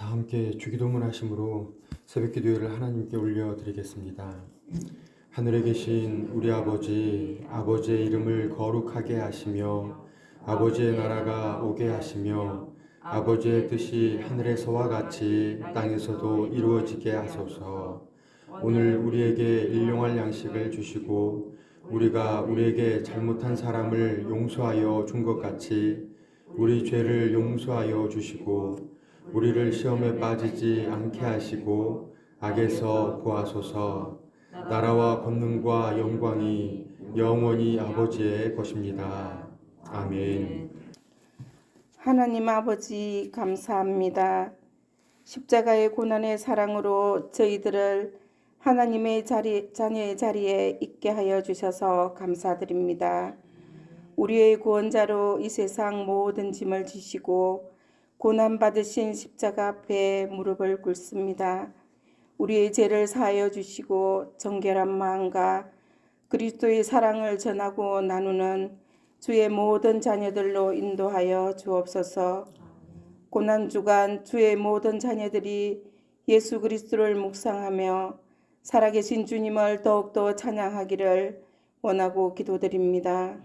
다 함께 주기도문 하심으로 새벽 기도회를 하나님께 올려드리겠습니다. 하늘에 계신 우리 아버지, 아버지의 이름을 거룩하게 하시며 아버지의 나라가 오게 하시며 아버지의 뜻이 하늘에서와 같이 땅에서도 이루어지게 하소서. 오늘 우리에게 일용할 양식을 주시고 우리가 우리에게 잘못한 사람을 용서하여 준 것 같이 우리 죄를 용서하여 주시고 우리를 시험에 빠지지 않게 하시고 악에서 구하소서. 나라와 권능과 영광이 영원히 아버지의 것입니다. 아멘. 하나님 아버지 감사합니다. 십자가의 고난의 사랑으로 저희들을 하나님의 자녀의 자리에 있게 하여 주셔서 감사드립니다. 우리의 구원자로 이 세상 모든 짐을 지시고 고난받으신 십자가 앞에 무릎을 꿇습니다. 우리의 죄를 사하여 주시고 정결한 마음과 그리스도의 사랑을 전하고 나누는 주의 모든 자녀들로 인도하여 주옵소서. 고난주간 주의 모든 자녀들이 예수 그리스도를 묵상하며 살아계신 주님을 더욱더 찬양하기를 원하고 기도드립니다.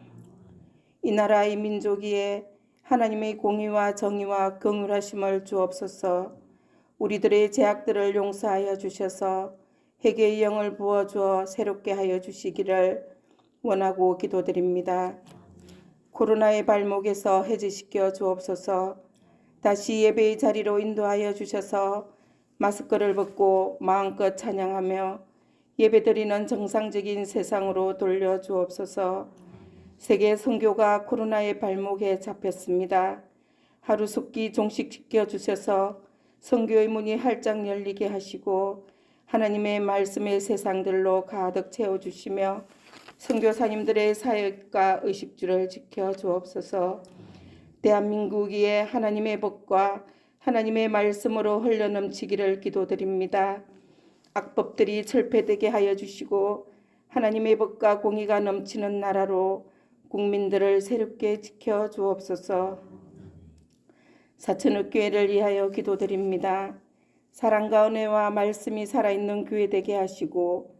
이 나라의 민족이에 하나님의 공의와 정의와 긍휼하심을 주옵소서. 우리들의 죄악들을 용서하여 주셔서 회개의 영을 부어주어 새롭게 하여 주시기를 원하고 기도드립니다. 코로나의 발목에서 해제시켜 주옵소서. 다시 예배의 자리로 인도하여 주셔서 마스크를 벗고 마음껏 찬양하며 예배드리는 정상적인 세상으로 돌려 주옵소서. 세계 선교가 코로나의 발목에 잡혔습니다. 하루속히 종식시켜 주셔서 선교의 문이 활짝 열리게 하시고 하나님의 말씀의 세상들로 가득 채워주시며 선교사님들의 사역과 의식주를 지켜 주옵소서. 대한민국 위에 하나님의 복과 하나님의 말씀으로 흘러넘치기를 기도드립니다. 악법들이 철폐되게 하여 주시고 하나님의 복과 공의가 넘치는 나라로 국민들을 새롭게 지켜 주옵소서. 사천의 교회를 위하여 기도드립니다. 사랑과 은혜와 말씀이 살아있는 교회 되게 하시고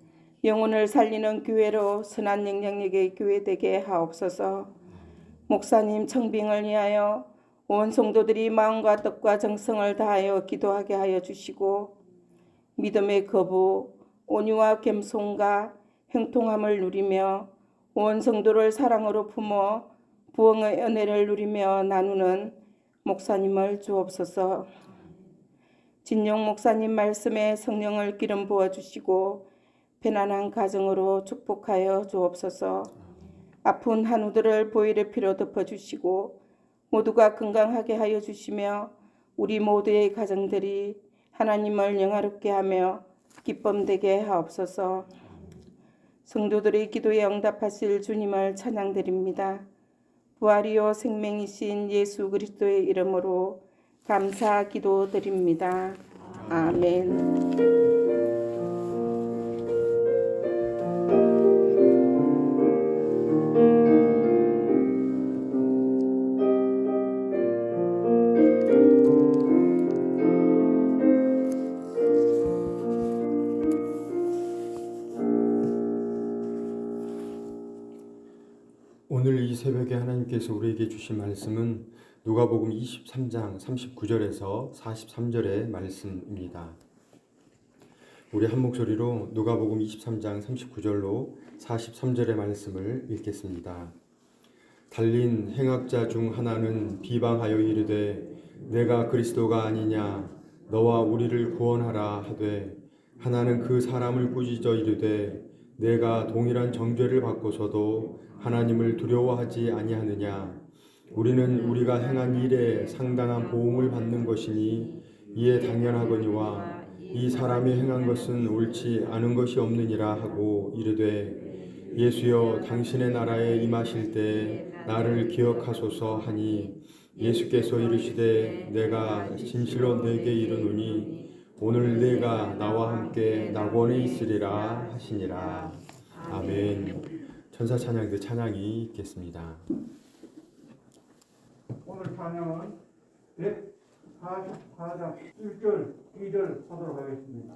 영혼을 살리는 교회로 선한 영향력의 교회 되게 하옵소서. 목사님 청빙을 위하여 온 성도들이 마음과 뜻과 정성을 다하여 기도하게 하여 주시고 믿음의 거부, 온유와 겸손과 형통함을 누리며 온 성도를 사랑으로 품어 부흥의 은혜를 누리며 나누는 목사님을 주옵소서. 진영 목사님 말씀에 성령을 기름 부어주시고 편안한 가정으로 축복하여 주옵소서. 아픈 한우들을 보혈의 피로 덮어주시고 모두가 건강하게 하여 주시며 우리 모두의 가정들이 하나님을 영화롭게 하며 기쁨되게 하옵소서. 성도들의 기도에 응답하실 주님을 찬양드립니다. 부활이요 생명이신 예수 그리스도의 이름으로 감사 기도드립니다. 아멘. 오늘 이 새벽에 하나님께서 우리에게 주신 말씀은 누가복음 23장 39절에서 43절의 말씀입니다. 우리 한 목소리로 누가복음 23장 39절로 43절의 말씀을 읽겠습니다. 달린 행악자 중 하나는 비방하여 이르되 내가 그리스도가 아니냐 너와 우리를 구원하라 하되 하나는 그 사람을 꾸짖어 이르되 내가 동일한 정죄를 받고서도 하나님을 두려워하지 아니하느냐 우리는 우리가 행한 일에 상당한 보응을 받는 것이니 이에 당연하거니와 이 사람이 행한 것은 옳지 않은 것이 없느니라 하고 이르되 예수여 당신의 나라에 임하실 때 나를 기억하소서 하니 예수께서 이르시되 내가 진실로 네게 이르노니 오늘 네가 나와 함께 낙원에 있으리라 하시니라. 아멘. 천사 찬양대 찬양이 있겠습니다. 오늘 찬양은 44장 1절, 2절 하도록 하겠습니다.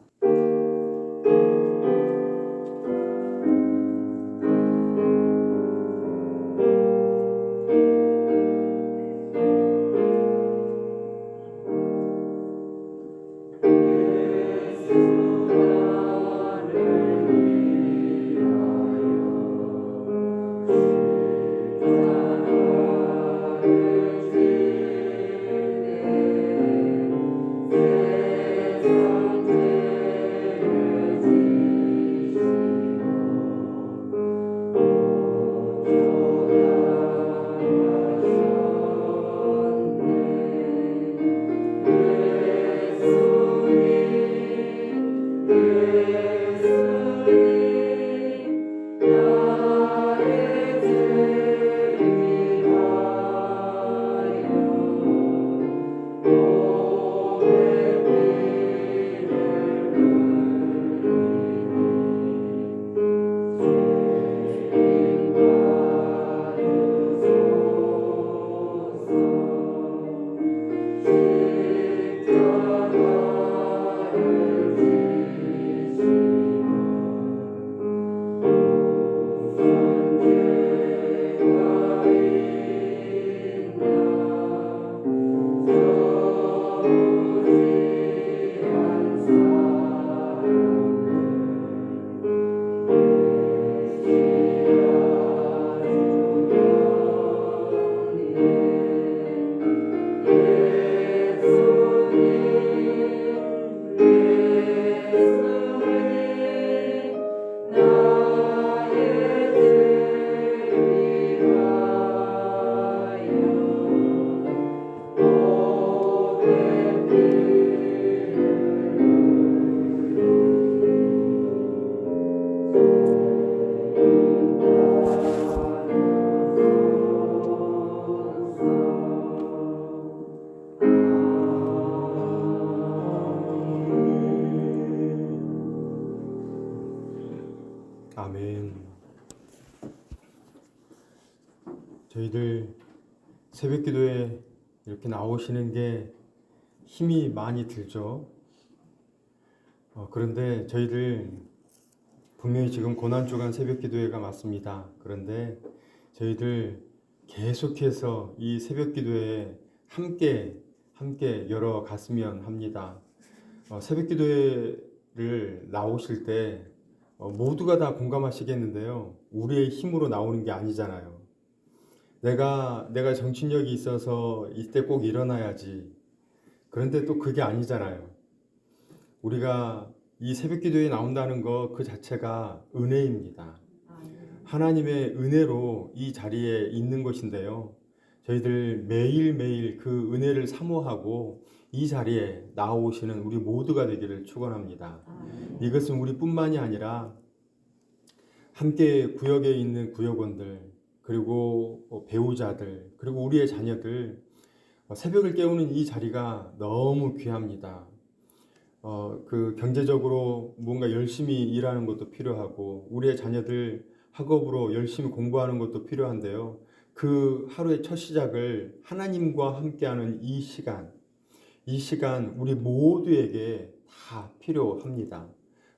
아멘. 저희들 새벽 기도에 이렇게 나오시는 게 힘이 많이 들죠. 그런데 저희들 분명히 지금 고난주간 새벽 기도회가 맞습니다. 그런데 저희들 계속해서 이 새벽 기도회에 함께 열어갔으면 합니다. 새벽 기도회를 나오실 때 모두가 다 공감하시겠는데요. 우리의 힘으로 나오는 게 아니잖아요. 내가 정신력이 있어서 이때 꼭 일어나야지. 그런데 또 그게 아니잖아요. 우리가 이 새벽 기도에 나온다는 것 그 자체가 은혜입니다. 하나님의 은혜로 이 자리에 있는 것인데요. 저희들 매일매일 그 은혜를 사모하고 이 자리에 나오시는 우리 모두가 되기를 축원합니다. 이것은 우리뿐만이 아니라 함께 구역에 있는 구역원들, 그리고 배우자들, 그리고 우리의 자녀들, 새벽을 깨우는 이 자리가 너무 귀합니다. 그 경제적으로 뭔가 열심히 일하는 것도 필요하고, 우리의 자녀들 학업으로 열심히 공부하는 것도 필요한데요. 그 하루의 첫 시작을 하나님과 함께하는 이 시간 우리 모두에게 다 필요합니다.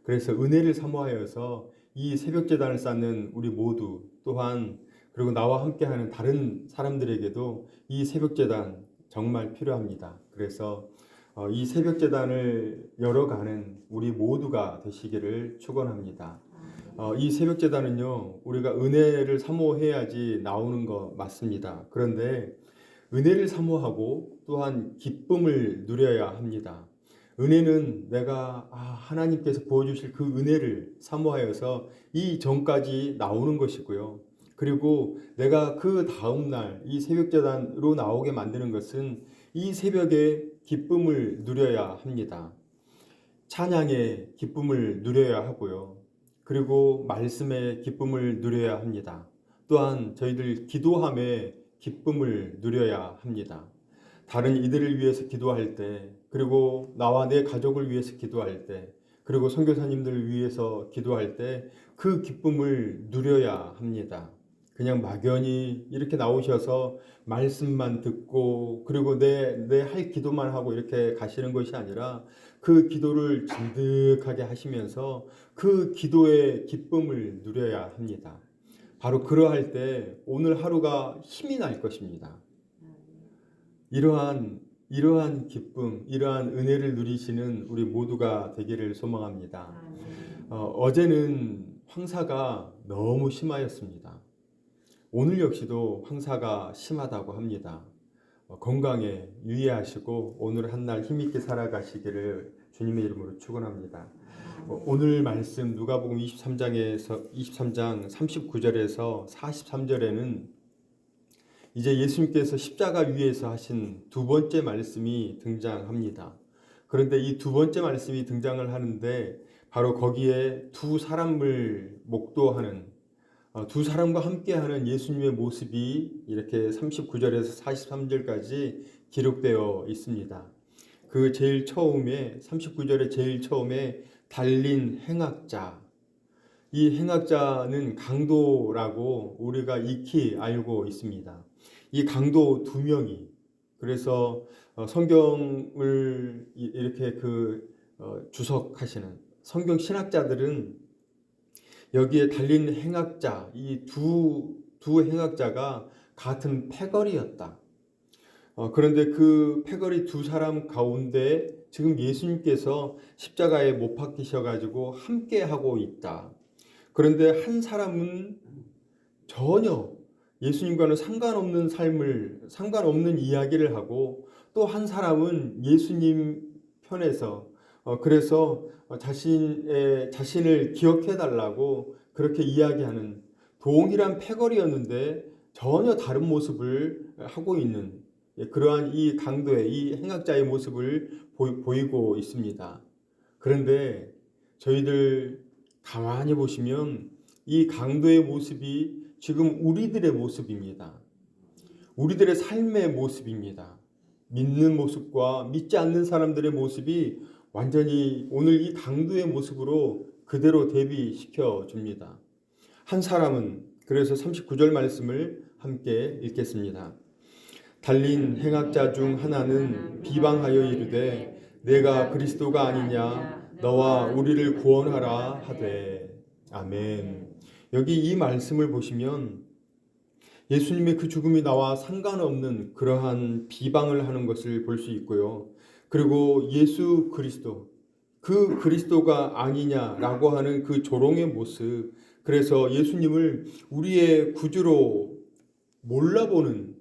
그래서 은혜를 사모하여서 이 새벽 제단을 쌓는 우리 모두, 또한 그리고 나와 함께하는 다른 사람들에게도 이 새벽 제단 정말 필요합니다. 그래서 이 새벽 제단을 열어가는 우리 모두가 되시기를 축원합니다. 이 새벽 제단은요, 우리가 은혜를 사모해야지 나오는 거 맞습니다. 그런데 은혜를 사모하고 또한 기쁨을 누려야 합니다. 은혜는 내가 하나님께서 부어주실 그 은혜를 사모하여서 이 전까지 나오는 것이고요. 그리고 내가 그 다음날 이 새벽제단으로 나오게 만드는 것은 이 새벽에 기쁨을 누려야 합니다. 찬양의 기쁨을 누려야 하고요. 그리고 말씀의 기쁨을 누려야 합니다. 또한 저희들 기도함에 기쁨을 누려야 합니다. 다른 이들을 위해서 기도할 때, 그리고 나와 내 가족을 위해서 기도할 때, 그리고 선교사님들을 위해서 기도할 때 그 기쁨을 누려야 합니다. 그냥 막연히 이렇게 나오셔서 말씀만 듣고 그리고 내 할 기도만 하고 이렇게 가시는 것이 아니라 그 기도를 진득하게 하시면서 그 기도의 기쁨을 누려야 합니다. 바로 그러할 때 오늘 하루가 힘이 날 것입니다. 이러한 기쁨, 이러한 은혜를 누리시는 우리 모두가 되기를 소망합니다. 어제는 황사가 너무 심하였습니다. 오늘 역시도 황사가 심하다고 합니다. 건강에 유의하시고 오늘 한 날 힘있게 살아가시기를 주님의 이름으로 축원합니다. 오늘 말씀 누가복음 23장 39절에서 43절에는 이제 예수님께서 십자가 위에서 하신 두 번째 말씀이 등장합니다. 그런데 이 두 번째 말씀이 등장을 하는데 바로 거기에 두 사람을 목도하는 두 사람과 함께하는 예수님의 모습이 이렇게 39절에서 43절까지 기록되어 있습니다. 그 제일 처음에 39절의 제일 처음에 달린 행악자, 이 행악자는 강도라고 우리가 익히 알고 있습니다. 이 강도 두 명이 그래서 성경을 이렇게 주석하시는 성경 신학자들은 여기에 달린 행악자, 이 두 행악자가 같은 패거리였다. 그런데 그 패거리 두 사람 가운데 지금 예수님께서 십자가에 못 박히셔가지고 함께 하고 있다. 그런데 한 사람은 전혀 예수님과는 상관없는 이야기를 하고 또 한 사람은 예수님 편에서 그래서 자신을 기억해 달라고 그렇게 이야기하는 동일한 패거리였는데 전혀 다른 모습을 하고 있는 그러한 이 강도의 이 행악자의 모습을 보이고 있습니다. 그런데 저희들 가만히 보시면 이 강도의 모습이 지금 우리들의 모습입니다. 우리들의 삶의 모습입니다. 믿는 모습과 믿지 않는 사람들의 모습이 완전히 오늘 이 강도의 모습으로 그대로 대비시켜 줍니다. 한 사람은 그래서 39절 말씀을 함께 읽겠습니다. 달린 행악자 중 하나는 비방하여 이르되 내가 그리스도가 아니냐 너와 우리를 구원하라 하되. 아멘. 여기 이 말씀을 보시면 예수님의 그 죽음이 나와 상관없는 그러한 비방을 하는 것을 볼 수 있고요. 그리고 예수 그리스도, 그 그리스도가 아니냐라고 하는 그 조롱의 모습, 그래서 예수님을 우리의 구주로 몰라보는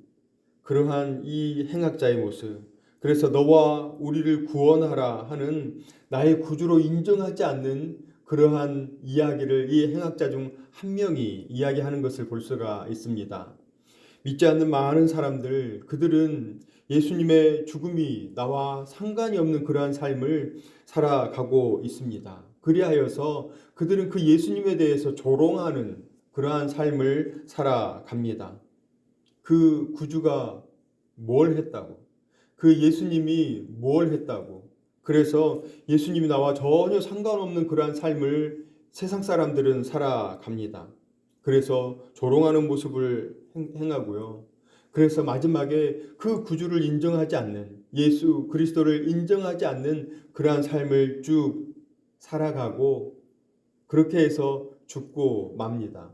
그러한 이 행악자의 모습, 그래서 너와 우리를 구원하라 하는 나의 구주로 인정하지 않는 그러한 이야기를 이 행악자 중 한 명이 이야기하는 것을 볼 수가 있습니다. 믿지 않는 많은 사람들, 그들은 예수님의 죽음이 나와 상관이 없는 그러한 삶을 살아가고 있습니다. 그리하여서 그들은 그 예수님에 대해서 조롱하는 그러한 삶을 살아갑니다. 그 구주가 뭘 했다고? 그 예수님이 뭘 했다고? 그래서 예수님이 나와 전혀 상관없는 그러한 삶을 세상 사람들은 살아갑니다. 그래서 조롱하는 모습을 행하고요. 그래서 마지막에 그 구주를 인정하지 않는, 예수 그리스도를 인정하지 않는 그러한 삶을 쭉 살아가고 그렇게 해서 죽고 맙니다.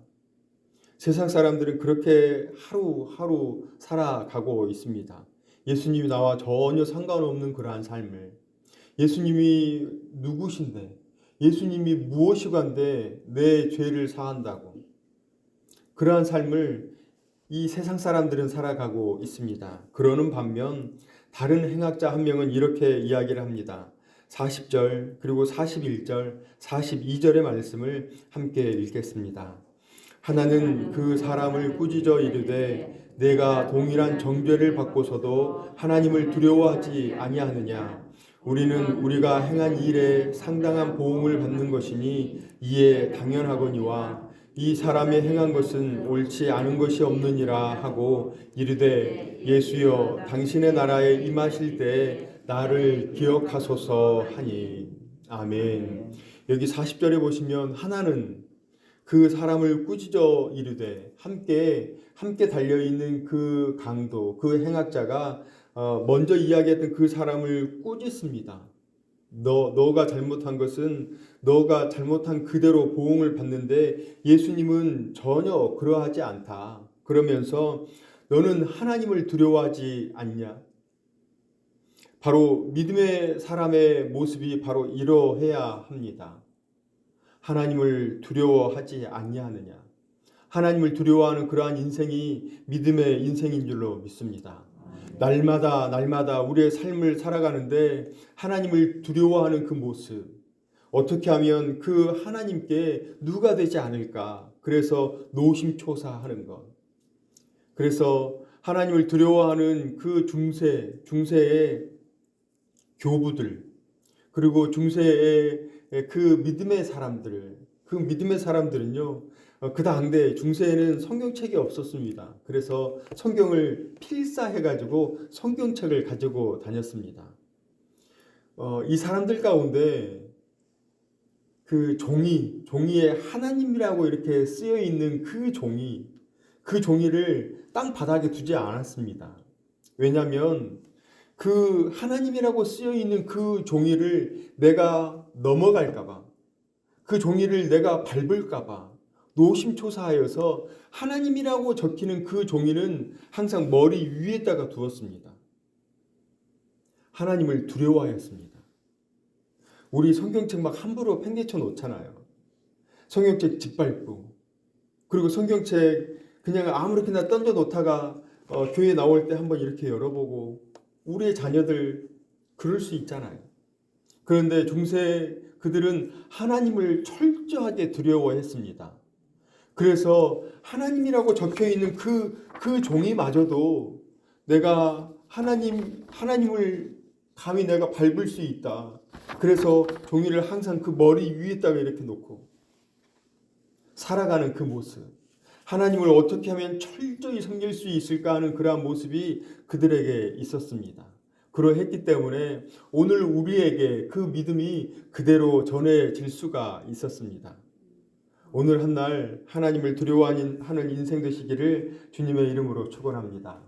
세상 사람들은 그렇게 하루하루 살아가고 있습니다. 예수님이 나와 전혀 상관없는 그러한 삶을, 예수님이 누구신데, 예수님이 무엇이간데 내 죄를 사한다고, 그러한 삶을 이 세상 사람들은 살아가고 있습니다. 그러는 반면 다른 행악자 한 명은 이렇게 이야기를 합니다. 40절 그리고 41절 42절의 말씀을 함께 읽겠습니다. 하나는 그 사람을 꾸짖어 이르되 내가 동일한 정죄를 받고서도 하나님을 두려워하지 아니하느냐. 우리는 우리가 행한 일에 상당한 보응을 받는 것이니 이에 당연하거니와 이 사람이 행한 것은 옳지 않은 것이 없느니라 하고 이르되 예수여 당신의 나라에 임하실 때 나를 기억하소서 하니. 아멘. 여기 40절에 보시면 하나는 그 사람을 꾸짖어 이르되 함께 달려 있는 그 강도, 그 행악자가 먼저 이야기했던 그 사람을 꾸짖습니다. 너가 잘못한 것은 너가 잘못한 그대로 보응을 받는데 예수님은 전혀 그러하지 않다. 그러면서 너는 하나님을 두려워하지 않냐? 바로 믿음의 사람의 모습이 바로 이러해야 합니다. 하나님을 두려워하지 않냐느냐? 하나님을 두려워하는 그러한 인생이 믿음의 인생인 줄로 믿습니다. 날마다 우리의 삶을 살아가는데 하나님을 두려워하는 그 모습, 어떻게 하면 그 하나님께 누가 되지 않을까? 그래서 노심초사하는 것. 그래서 하나님을 두려워하는 그 중세의 교부들, 그리고 중세의 그 믿음의 사람들은요, 그 당대 중세에는 성경책이 없었습니다. 그래서 성경을 필사해가지고 성경책을 가지고 다녔습니다. 이 사람들 가운데 그 종이에 하나님이라고 이렇게 쓰여 있는 그 종이를 땅 바닥에 두지 않았습니다. 왜냐하면 그 하나님이라고 쓰여 있는 그 종이를 내가 넘어갈까봐, 그 종이를 내가 밟을까봐 노심초사하여서 하나님이라고 적히는 그 종이는 항상 머리 위에다가 두었습니다. 하나님을 두려워하였습니다. 우리 성경책 막 함부로 팽개쳐 놓잖아요. 성경책 짓밟고, 그리고 성경책 그냥 아무렇게나 던져 놓다가 교회 나올 때 한번 이렇게 열어보고, 우리의 자녀들 그럴 수 있잖아요. 그런데 중세 그들은 하나님을 철저하게 두려워했습니다. 그래서 하나님이라고 적혀있는 그 종이마저도 내가 하나님을 감히 내가 밟을 수 있다. 그래서 종이를 항상 그 머리 위에다가 이렇게 놓고 살아가는 그 모습, 하나님을 어떻게 하면 철저히 섬길 수 있을까 하는 그러한 모습이 그들에게 있었습니다. 그러했기 때문에 오늘 우리에게 그 믿음이 그대로 전해질 수가 있었습니다. 오늘 한날 하나님을 두려워하는 인생 되시기를 주님의 이름으로 축원합니다.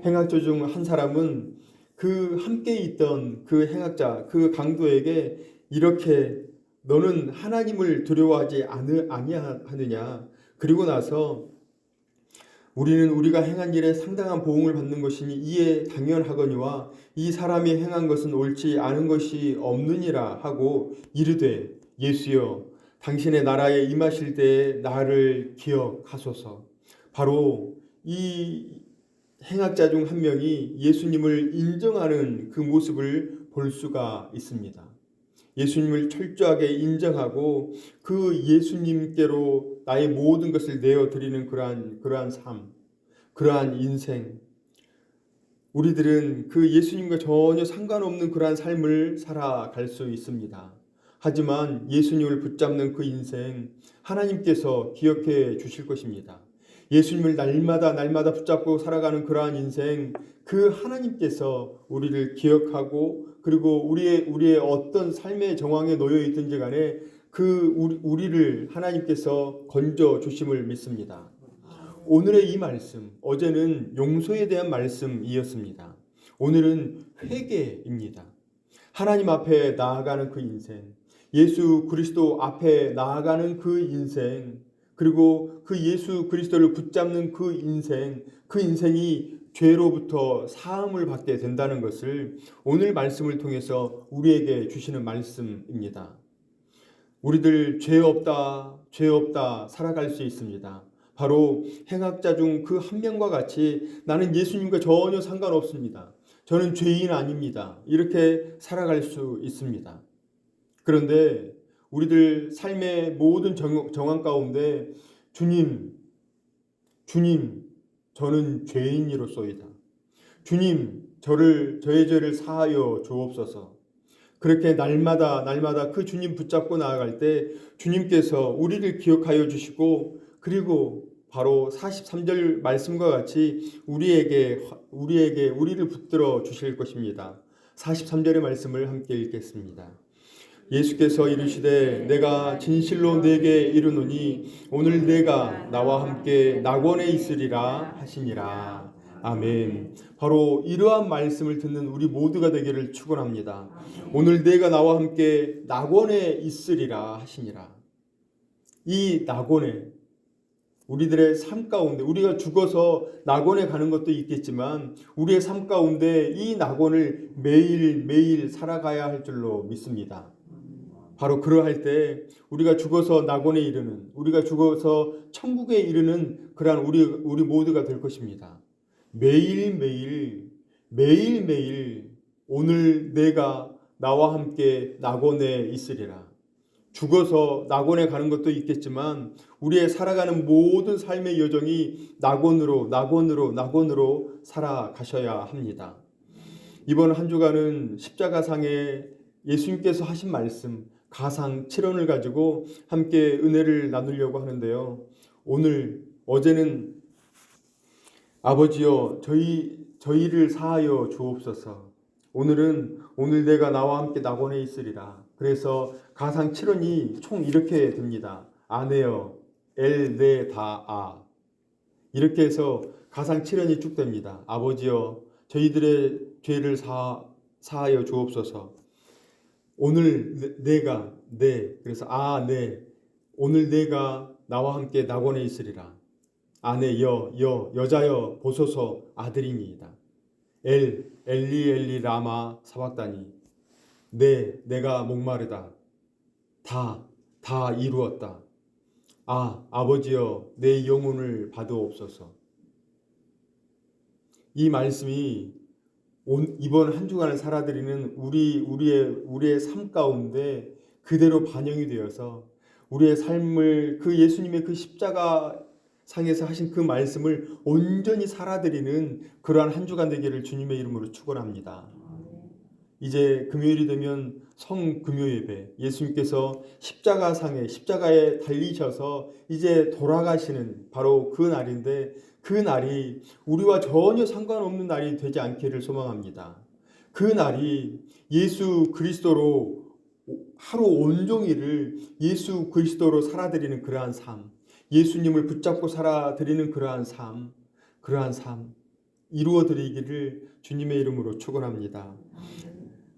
행악자 중 한 사람은 그 함께 있던 그 행악자, 그 강도에게 이렇게 너는 하나님을 두려워하지 아니하느냐? 그리고 나서 우리는 우리가 행한 일에 상당한 보응을 받는 것이니 이에 당연하거니와 이 사람이 행한 것은 옳지 않은 것이 없느니라 하고 이르되 예수여 당신의 나라에 임하실 때에 나를 기억하소서. 바로 이 행악자 중 한 명이 예수님을 인정하는 그 모습을 볼 수가 있습니다. 예수님을 철저하게 인정하고 그 예수님께로 나의 모든 것을 내어드리는 그러한 삶, 그러한 인생, 우리들은 그 예수님과 전혀 상관없는 그러한 삶을 살아갈 수 있습니다. 하지만 예수님을 붙잡는 그 인생 하나님께서 기억해 주실 것입니다. 예수님을 날마다 붙잡고 살아가는 그러한 인생, 그 하나님께서 우리를 기억하고 그리고 우리의 어떤 삶의 정황에 놓여 있든지 간에 우리를 하나님께서 건져 주심을 믿습니다. 오늘의 이 말씀, 어제는 용서에 대한 말씀이었습니다. 오늘은 회개입니다. 하나님 앞에 나아가는 그 인생, 예수 그리스도 앞에 나아가는 그 인생, 그리고 그 예수 그리스도를 붙잡는 그 인생이 죄로부터 사함을 받게 된다는 것을 오늘 말씀을 통해서 우리에게 주시는 말씀입니다. 우리들 죄 없다 살아갈 수 있습니다. 바로 행악자 중 그 한 명과 같이 나는 예수님과 전혀 상관없습니다. 저는 죄인 아닙니다. 이렇게 살아갈 수 있습니다. 그런데 우리들 삶의 모든 정황 가운데 주님, 저는 죄인이로소이다. 주님, 저의 죄를 사하여 주옵소서. 그렇게 날마다 그 주님 붙잡고 나아갈 때 주님께서 우리를 기억하여 주시고 그리고 바로 43절 말씀과 같이 우리를 붙들어 주실 것입니다. 43절의 말씀을 함께 읽겠습니다. 예수께서 이르시되 내가 진실로 네게 이르노니 오늘 내가 나와 함께 낙원에 있으리라 하시니라. 아멘. 바로 이러한 말씀을 듣는 우리 모두가 되기를 축원합니다. 오늘 내가 나와 함께 낙원에 있으리라 하시니라. 이 낙원에 우리들의 삶 가운데 우리가 죽어서 낙원에 가는 것도 있겠지만 우리의 삶 가운데 이 낙원을 매일매일 살아가야 할 줄로 믿습니다. 바로 그러할 때 우리가 죽어서 낙원에 이르는, 우리가 죽어서 천국에 이르는 그러한 우리 모두가 될 것입니다. 매일매일 오늘 내가 나와 함께 낙원에 있으리라. 죽어서 낙원에 가는 것도 있겠지만 우리의 살아가는 모든 삶의 여정이 낙원으로 살아가셔야 합니다. 이번 한 주간은 십자가상에 예수님께서 하신 말씀 가상 7원을 가지고 함께 은혜를 나누려고 하는데요. 어제는 아버지여 저희를 사하여 주옵소서. 오늘 내가 나와 함께 낙원에 있으리라. 그래서 가상 7원이 총 이렇게 됩니다. 아네여 엘네다아 이렇게 해서 가상 7원이 쭉 됩니다. 아버지여 저희들의 죄를 사하여 주옵소서. 오늘 그래서 오늘 내가 나와 함께 낙원에 있으리라. 아내 여자여 보소서 아들이니이다. 엘리 라마 사박다니. 내가 목마르다. 다 이루었다. 아버지여 내 영혼을 받으옵소서. 이 말씀이 이번 한 주간을 살아드리는 우리의 삶 가운데 그대로 반영이 되어서 우리의 삶을 그 예수님의 그 십자가 상에서 하신 그 말씀을 온전히 살아드리는 그러한 한 주간 되기를 주님의 이름으로 축원합니다. 이제 금요일이 되면 성금요 예배, 예수님께서 십자가에 달리셔서 이제 돌아가시는 바로 그 날인데 그 날이 우리와 전혀 상관없는 날이 되지 않기를 소망합니다. 그 날이 예수 그리스도로 하루 온종일을 예수 그리스도로 살아드리는 그러한 삶, 예수님을 붙잡고 살아드리는 그러한 삶 이루어드리기를 주님의 이름으로 축원합니다.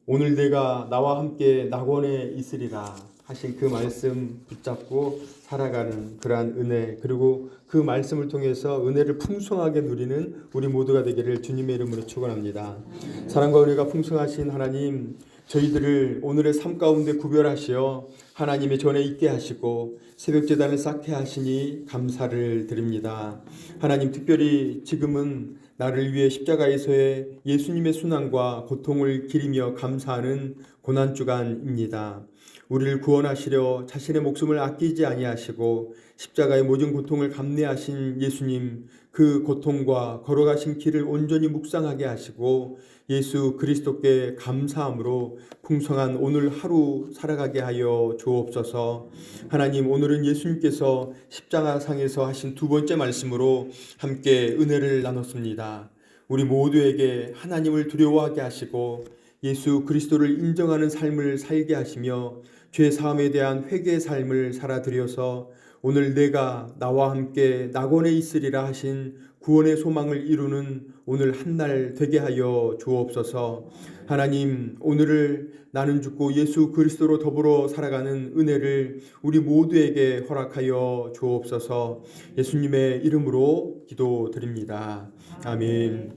오늘 내가 나와 함께 낙원에 있으리라 하신 그 말씀 붙잡고 살아가는 그러한 은혜, 그리고 그 말씀을 통해서 은혜를 풍성하게 누리는 우리 모두가 되기를 주님의 이름으로 축원합니다. 사랑과 은혜가 풍성하신 하나님, 저희들을 오늘의 삶 가운데 구별하시어 하나님의 전에 있게 하시고 새벽제단을 쌓게 하시니 감사를 드립니다. 하나님, 특별히 지금은 나를 위해 십자가에서의 예수님의 순환과 고통을 기리며 감사하는 고난주간입니다. 우리를 구원하시려 자신의 목숨을 아끼지 아니하시고 십자가의 모든 고통을 감내하신 예수님, 그 고통과 걸어가신 길을 온전히 묵상하게 하시고 예수 그리스도께 감사함으로 풍성한 오늘 하루 살아가게 하여 주옵소서. 하나님, 오늘은 예수님께서 십자가상에서 하신 두 번째 말씀으로 함께 은혜를 나눴습니다. 우리 모두에게 하나님을 두려워하게 하시고 예수 그리스도를 인정하는 삶을 살게 하시며 죄 사함에 대한 회개의 삶을 살아드려서 오늘 내가 나와 함께 낙원에 있으리라 하신 구원의 소망을 이루는 오늘 한 날 되게 하여 주옵소서. 하나님, 오늘을 나는 죽고 예수 그리스도로 더불어 살아가는 은혜를 우리 모두에게 허락하여 주옵소서. 예수님의 이름으로 기도드립니다. 아멘.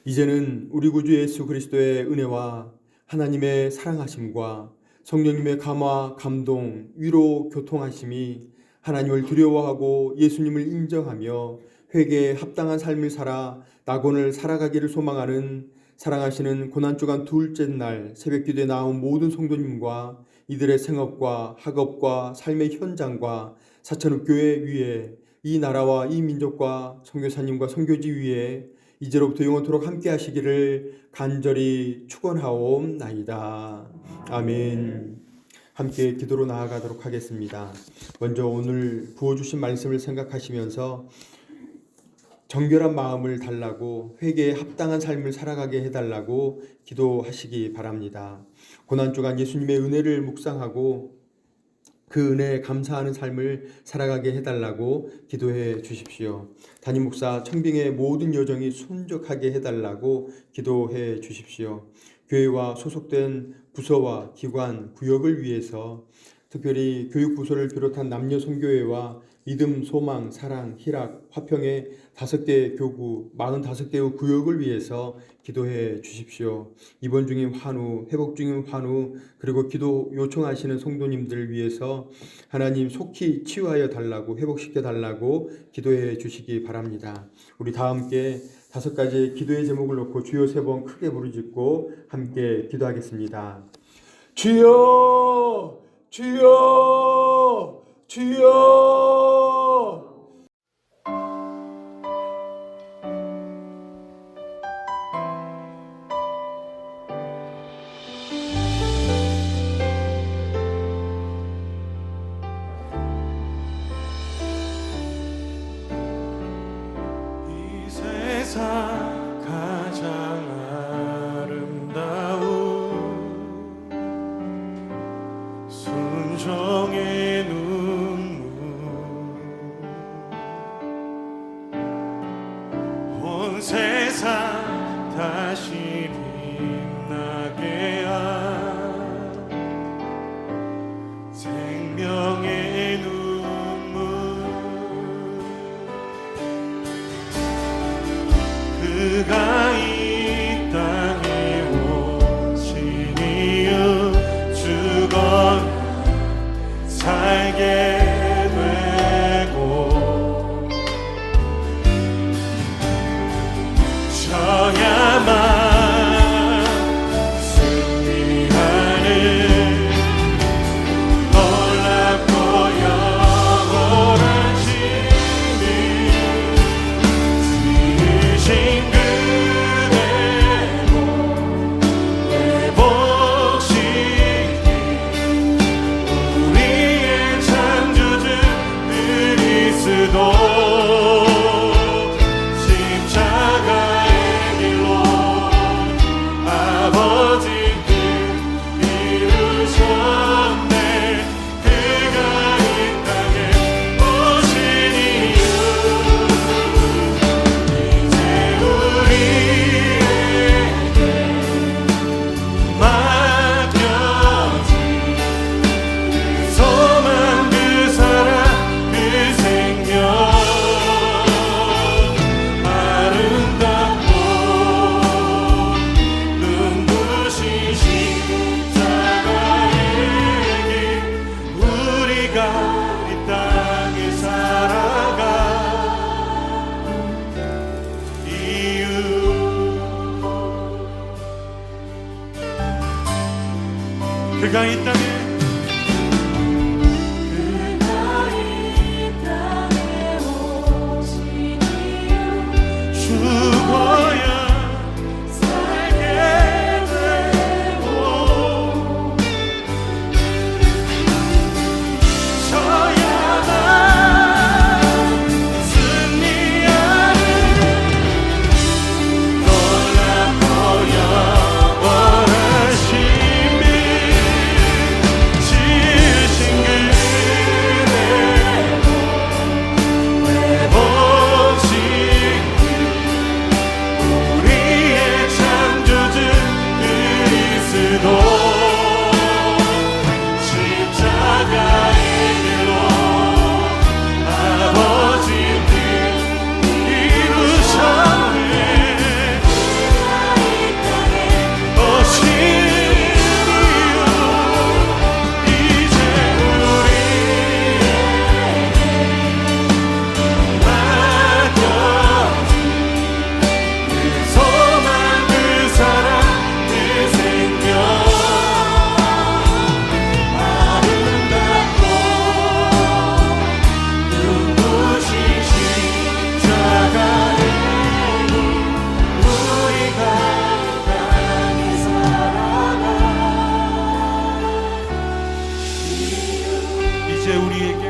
이제는 우리 구주 예수 그리스도의 은혜와 하나님의 사랑하심과 성령님의 감화, 감동, 위로, 교통하심이 하나님을 두려워하고 예수님을 인정하며 회개에 합당한 삶을 살아 낙원을 살아가기를 소망하는 사랑하시는 고난주간 둘째 날 새벽기도에 나온 모든 성도님과 이들의 생업과 학업과 삶의 현장과 사천읍 교회 위에 이 나라와 이 민족과 선교사님과 선교지 위에 이제로부터 영원토록 함께 하시기를 간절히 축원하옵나이다. 아멘. 함께 기도로 나아가도록 하겠습니다. 먼저 오늘 부어주신 말씀을 생각하시면서 정결한 마음을 달라고 회개에 합당한 삶을 살아가게 해달라고 기도하시기 바랍니다. 고난주간 예수님의 은혜를 묵상하고 그 은혜에 감사하는 삶을 살아가게 해달라고 기도해 주십시오. 담임 목사 청빙의 모든 여정이 순적하게 해달라고 기도해 주십시오. 교회와 소속된 부서와 기관, 구역을 위해서 특별히 교육부서를 비롯한 남녀 선교회와 믿음, 소망, 사랑, 희락, 화평의 5개 교구, 45개의 구역을 위해서 기도해 주십시오. 입원 중인 환우, 회복 중인 환우, 그리고 기도 요청하시는 성도님들을 위해서 하나님 속히 치유하여 달라고, 회복시켜 달라고 기도해 주시기 바랍니다. 우리 다 함께 5가지 기도의 제목을 놓고 주여 3번 크게 부르짖고 함께 기도하겠습니다. 주여! 주여! 주여! 이 세상 가장 아름다운 순종의 눈물 온 세상 다시 빛나게 한 생명의 눈물 그가 이 땅에 오신 이유 죽어 살게 되고 져야만 승리하는 놀랍고 영원한 신이 지으신 그대로 회복시킨 우리의 창조주 그리스도 십자가의 길로 아버지 뜻 이루셨네. 그가 이 땅에 오신 이유 이제 우리에게 맡겨진 그 소망 그 사랑 그 생명 아름답고 눈부신 십자가의 길 우리가 이 땅에 살아가 이유 그가 이 땅에 죽어야 살게 되고 져야만 승리하는 놀랍고 영원한 신비 지으신 그대로 회복시킨 우리의 창조주 그리스도 십자가의 길로 아버지 뜻 이루셨네. 오신 이유 이제 우리에게 맡겨진 그 소망 그 사랑 그 생명 아름답고 눈부신 십자가의 길 우리가 이 땅에 살아가 이제 우리에게